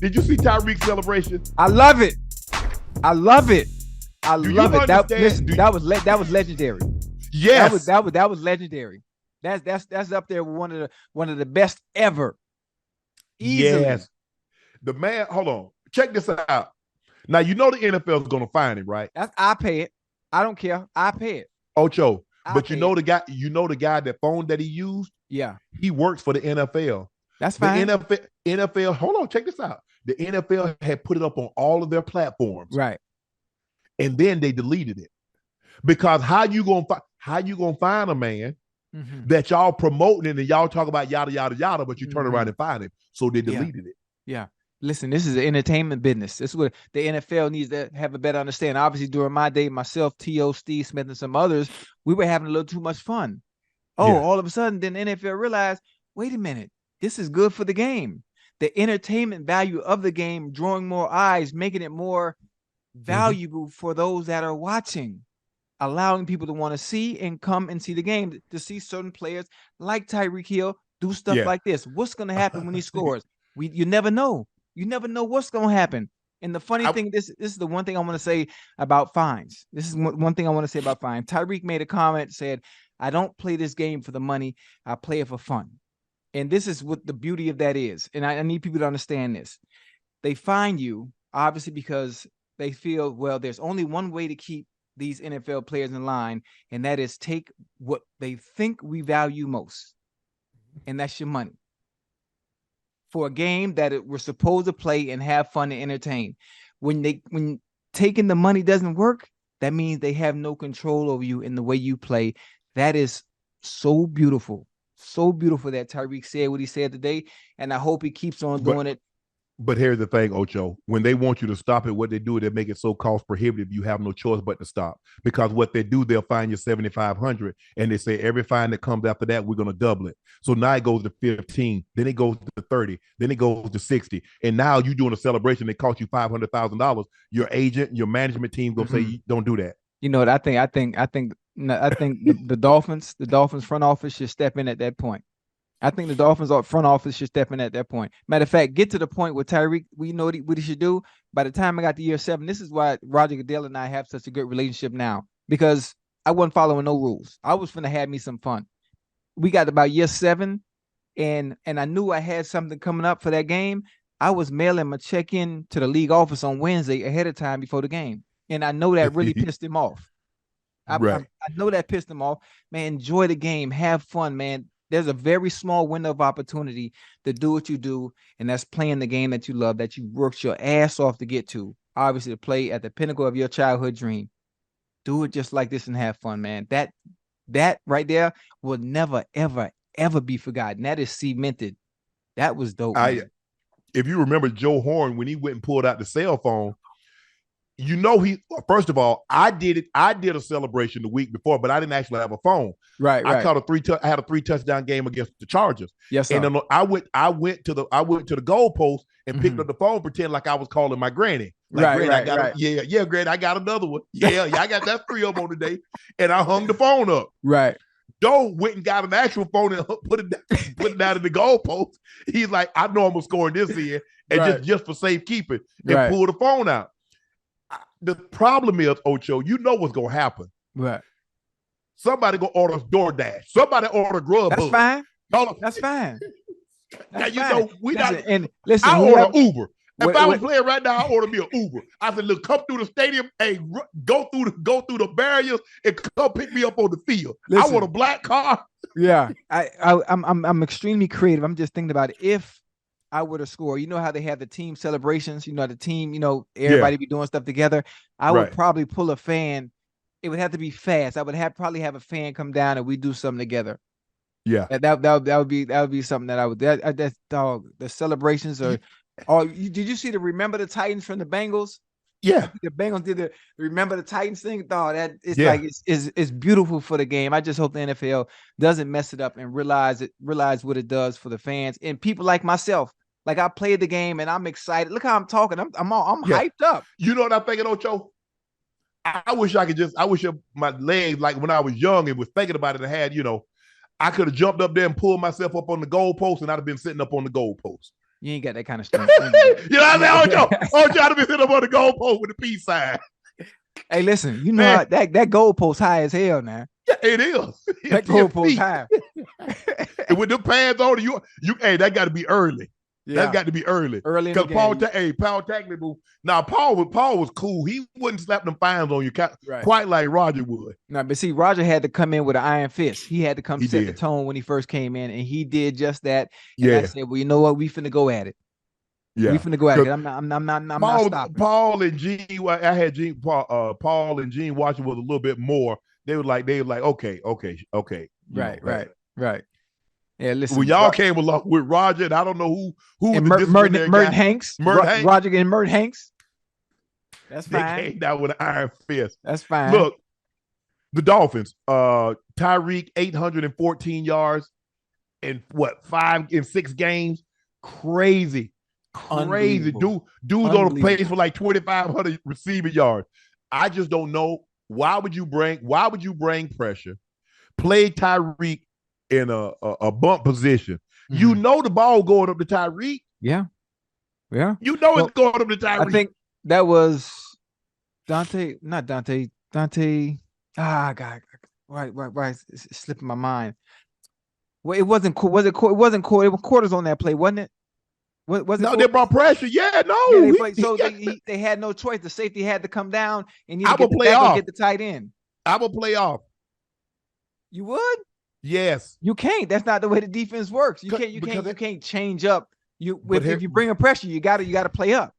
Did you see Tyreek's celebration? I love it. I love it. I Do love you it. That, understand- listen, do- that was legendary. Yes. That was legendary. That's up there with one of the best ever. Easily. Yes. The man, hold on. Check this out. Now, you know the NFL is going to find him, right? I pay it. I don't care. I pay it. Ocho. But pay you know the guy, that phone that he used? Yeah. He works for the NFL. That's fine. The NFL, hold on, check this out. The NFL had put it up on all of their platforms. Right. And then they deleted it. Because how you gonna find a man that y'all promoting and y'all talk about yada yada yada, but you turn around and find him? So they deleted it. Yeah. Listen, this is an entertainment business. This is what the NFL needs to have a better understanding. Obviously, during my day, myself, T.O., Steve Smith, and some others, we were having a little too much fun. All of a sudden, then the NFL realized, wait a minute, this is good for the game. The entertainment value of the game, drawing more eyes, making it more valuable for those that are watching, allowing people to want to see and come and see the game, to see certain players like Tyreek Hill do stuff like this. What's going to happen when he scores? You never know. You never know what's going to happen. And the funny thing, this is the one thing I want to say about fines. This is one thing I want to say about fines. Tyreek made a comment, said, I don't play this game for the money. I play it for fun. And this is what the beauty of that is. And I need people to understand this. They fine you, obviously, because they feel, well, there's only one way to keep these NFL players in line, and that is take what they think we value most. And that's your money. For a game that we're supposed to play and have fun and entertain. When taking the money doesn't work, that means they have no control over you in the way you play. That is so beautiful. So beautiful that Tyreek said what he said today, and I hope he keeps on doing it. But here's the thing, Ocho. When they want you to stop it, what they do, they make it so cost prohibitive, you have no choice but to stop. Because what they do, they'll fine you $7,500, and they say every fine that comes after that, we're going to double it. So now it goes to 15, then it goes to 30, then it goes to 60, and now you're doing a celebration that cost you $500,000. Your agent, your management team gonna say, don't do that. You know what? I think the Dolphins front office should step in at that point. I think the Dolphins front office should step in at that point. Matter of fact, get to the point where Tyreek, we know what he should do. By the time I got to year 7, this is why Roger Goodell and I have such a good relationship now, because I wasn't following no rules. I was finna have me some fun. We got about year 7, and I knew I had something coming up for that game. I was mailing my check-in to the league office on Wednesday ahead of time before the game, and I know that really pissed him off. I know that pissed him off. Man, enjoy the game. Have fun, man. There's a very small window of opportunity to do what you do, and that's playing the game that you love, that you worked your ass off to get to, obviously to play at the pinnacle of your childhood dream. Do it just like this and have fun, man. That right there will never, ever, ever be forgotten. That is cemented. That was dope. If you remember Joe Horn, when he went and pulled out the cell phone, you know, first of all, I did a celebration the week before, but I didn't actually have a phone. Right. I had a 3-touchdown game against the Chargers. Yes, sir. And then I went to the goalpost and picked up the phone, pretend like I was calling my granny. Like, right. Yeah, Granny, I got another one. Yeah, I got that 3 of them on today. And I hung the phone up. Right. Joe went and got an actual phone and put it down in the goalpost. He's like, I know I'm scoring this in, and just for safekeeping, and pull the phone out. The problem is, Ocho, you know what's gonna happen. Right. Somebody gonna order DoorDash. Somebody order Grub. That's fine. That's fine. Now you know we got. And listen, I order Uber. If I was playing right now, I order me an Uber. I said, look, come through the stadium, hey, go through the barriers, and come pick me up on the field. Listen, I want a black car. Yeah, I'm extremely creative. I'm just thinking about it. If I were to score, you know how they have the team celebrations, you know, the team, you know, everybody be doing stuff together. I would probably pull a fan. It would have to be fast. I would probably have a fan come down and we do something together. Yeah, that would be something that I would. That's dog. The celebrations are. Oh, did you see the Remember the Titans from the Bengals? Yeah, the Bengals did the Remember the Titans thing. Dog, that it's like it's beautiful for the game. I just hope the NFL doesn't mess it up and realize what it does for the fans and people like myself. Like, I played the game and I'm excited. Look how I'm talking. I'm hyped up. You know what I'm thinking, Ocho? I wish my legs, like when I was young and was thinking about it, I could have jumped up there and pulled myself up on the goalpost, and I'd have been sitting up on the goalpost. You ain't got that kind of strength. You know what I'm saying? Ocho to be sitting up on the goalpost with the peace sign. Hey, listen, you know how that goalpost high as hell now. Yeah, it is. That goalpost high. And with the pads on, you hey, that got to be early. Yeah. That's got to be early. Early in the game. Paul technically. Now Paul was cool. He wouldn't slap them fines on you quite like Roger would. No, but see, Roger had to come in with an iron fist. He had to come set the tone when he first came in, and he did just that. And I said, well, you know what? We finna go at it. Yeah, we finna go at it. I'm not stopping. Paul and Gene, I had Paul and Gene Washington was a little bit more. They were like, okay. Right. Yeah, listen. When y'all came along with Roger, and I don't know who and was Merton Hanks. Roger and Merton Hanks. That's fine. They came down with an iron fist. That's fine. Look, the Dolphins, Tyreek 814 yards in 6 games. Crazy. Dude's on the pace for like 2,500 receiving yards. I just don't know why would you bring pressure, play Tyreek in a bump position. Mm-hmm. You know the ball going up to Tyreek. Yeah. You know it's going up to Tyreek. I think that was Dante. God, why it's slipping my mind. Well, it wasn't. Was it quarters on that play, wasn't it? Was it? No, they brought pressure. Yeah, no. Yeah, they had no choice. The safety had to come down and get the tight end. I will play off. You would? Yes. You can't. That's not the way the defense works. You can't change up. If you bring a pressure, you gotta play up.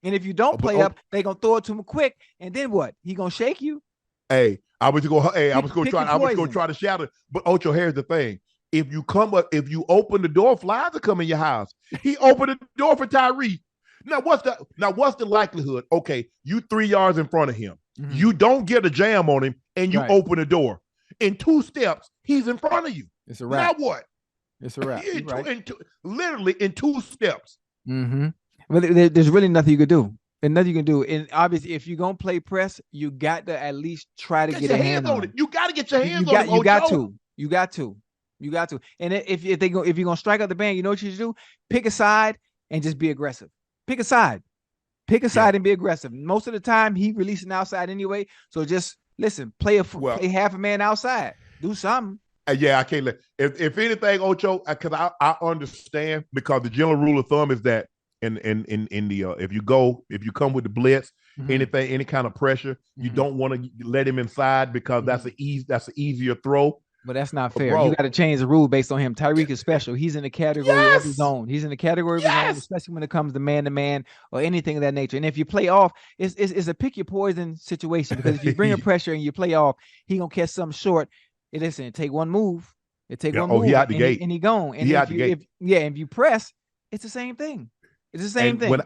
And if you don't play up, they gonna throw it to him quick. And then what? He gonna shake you? I was gonna try to shatter. But Ocho, here's the thing. If you open the door, flies will come in your house. He opened the door for Tyreek. Now what's the likelihood? Okay, you 3 yards in front of him. Mm-hmm. You don't get a jam on him, and you open the door. In 2 steps, he's in front of you. It's a wrap. Now what? It's a wrap. Literally in 2 steps. Mm-hmm. Well, there's really nothing you can do. And nothing you can do. And obviously, if you're gonna play press, you got to at least try to get a hand on it. You got to get your hands on it. You got to. And if you're gonna strike out the band, you know what you should do? Pick a side and just be aggressive. Pick a side and be aggressive. Most of the time, he releasing outside anyway. So just listen, play half a man outside. Do something. Yeah, I can't let. If anything, Ocho, because I understand, because the general rule of thumb is that in the if you come with the blitz, mm-hmm. any kind of pressure, mm-hmm. you don't want to let him inside because mm-hmm. that's an easier throw. But that's not fair. You got to change the rule based on him. Tyreek is special. He's in the category of his own. He's in the category of his own, especially when it comes to man-to-man or anything of that nature. And if you play off, it's a pick your poison situation, because if you bring a pressure and you play off, he gonna catch something short. Listen, take one move. He out the gate. And he gone. And if you press, it's the same thing. It's the same thing. When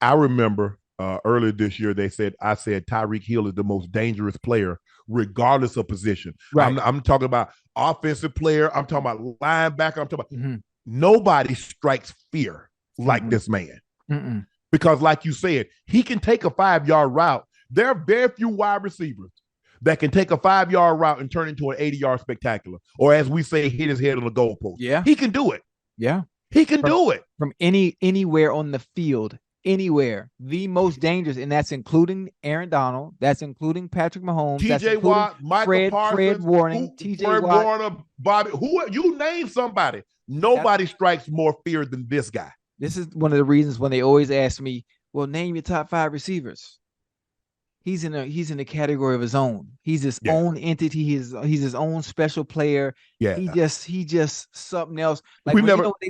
I remember earlier this year, I said Tyreek Hill is the most dangerous player, regardless of position. Right. I'm talking about offensive player. I'm talking about linebacker. I'm talking about mm-hmm. nobody strikes fear like mm-hmm. this man. Mm-mm. Because like you said, he can take a 5-yard route. There are very few wide receivers that can take a 5-yard route and turn into an 80-yard spectacular. Or as we say, hit his head on the goalpost. Yeah. He can do it. Yeah. He can do it. From anywhere on the field. Anywhere. The most dangerous, and that's including Aaron Donald. That's including Patrick Mahomes. TJ Watt, Michael Parsons, Fred Warner, TJ Watt, Warner, Bobby. Who you name somebody? Nobody strikes more fear than this guy. This is one of the reasons when they always ask me, "Well, name your top 5 receivers." He's in a category of his own. He's his own entity. He's his own special player. Yeah. He just something else. Like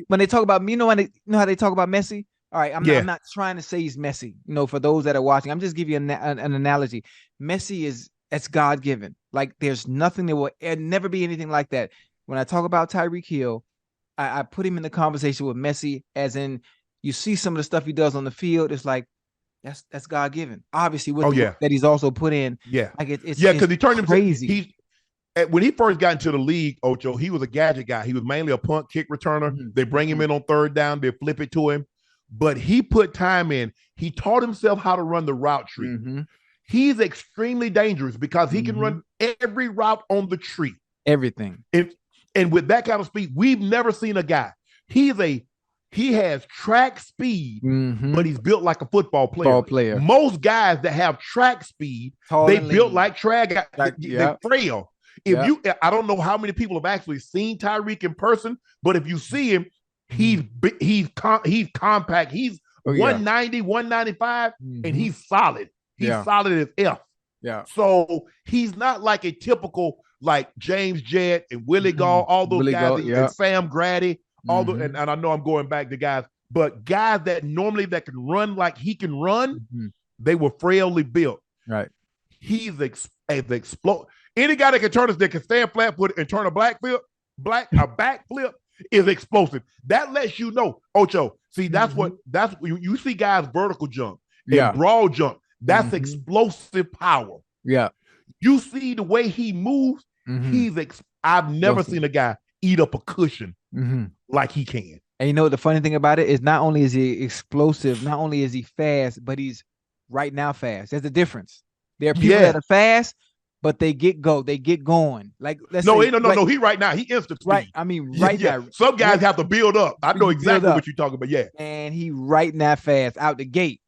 when they talk about me, you know how they talk about Messi. All right, I'm not trying to say he's Messi. For those that are watching, I'm just giving you an analogy. Messi that's God given. Like there's nothing that will never be anything like that. When I talk about Tyreek Hill, I put him in the conversation with Messi, as in you see some of the stuff he does on the field. It's like that's God given. Obviously, with that he's also put in. Yeah, like it's because he turned crazy. When he first got into the league, Ocho, he was a gadget guy. He was mainly a punt kick returner. Mm-hmm. They bring him in on 3rd down. They flip it to him. But he put time in. He taught himself how to run the route tree. Mm-hmm. He's extremely dangerous because he can run every route on the tree. Everything. And with that kind of speed, we've never seen a guy. He's He has track speed, Mm-hmm. but he's built like a football player. Most guys that have track speed, Tall they and built lean. like track. Like, They're frail. I don't know how many people have actually seen Tyreek in person, but if you see him, he's compact. He's 190, 195, and he's solid. He's solid as F. Yeah. So he's not like a typical like James Jett and Willie Gall, all those guys, and Sam Grady, and I know I'm going back to guys, but guys that normally that can run like he can run, they were frailly built. Right. He's explode. Any guy that can stand flat foot and turn a backflip is explosive. That lets you know, Ocho. See, that's what you see guys vertical jump and broad jump. That's explosive power. Yeah. You see the way he moves. I've never seen a guy eat up a cushion like he can. And you know the funny thing about it is not only is he explosive, not only is he fast, but he's right now fast. There's a difference. There are people that are fast, but they get going. Like no, he right now, he instant speed. Right. I mean, now. Some guys have to build up. I know exactly what you're talking about. Yeah. And he right now fast out the gate.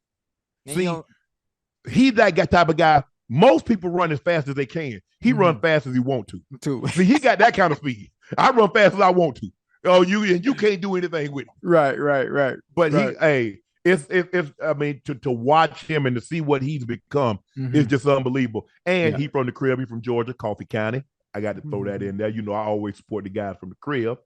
And see, he's that type of guy. Most people run as fast as they can. He run fast as he want to. See, he got that kind of speed. I run fast as I want to. Oh, you can't do anything with him. Right. But it's I mean, to watch him and to see what he's become is just unbelievable. And he's from the crib. He's from Georgia, Coffee County. I got to throw that in there. You know, I always support the guys from the crib.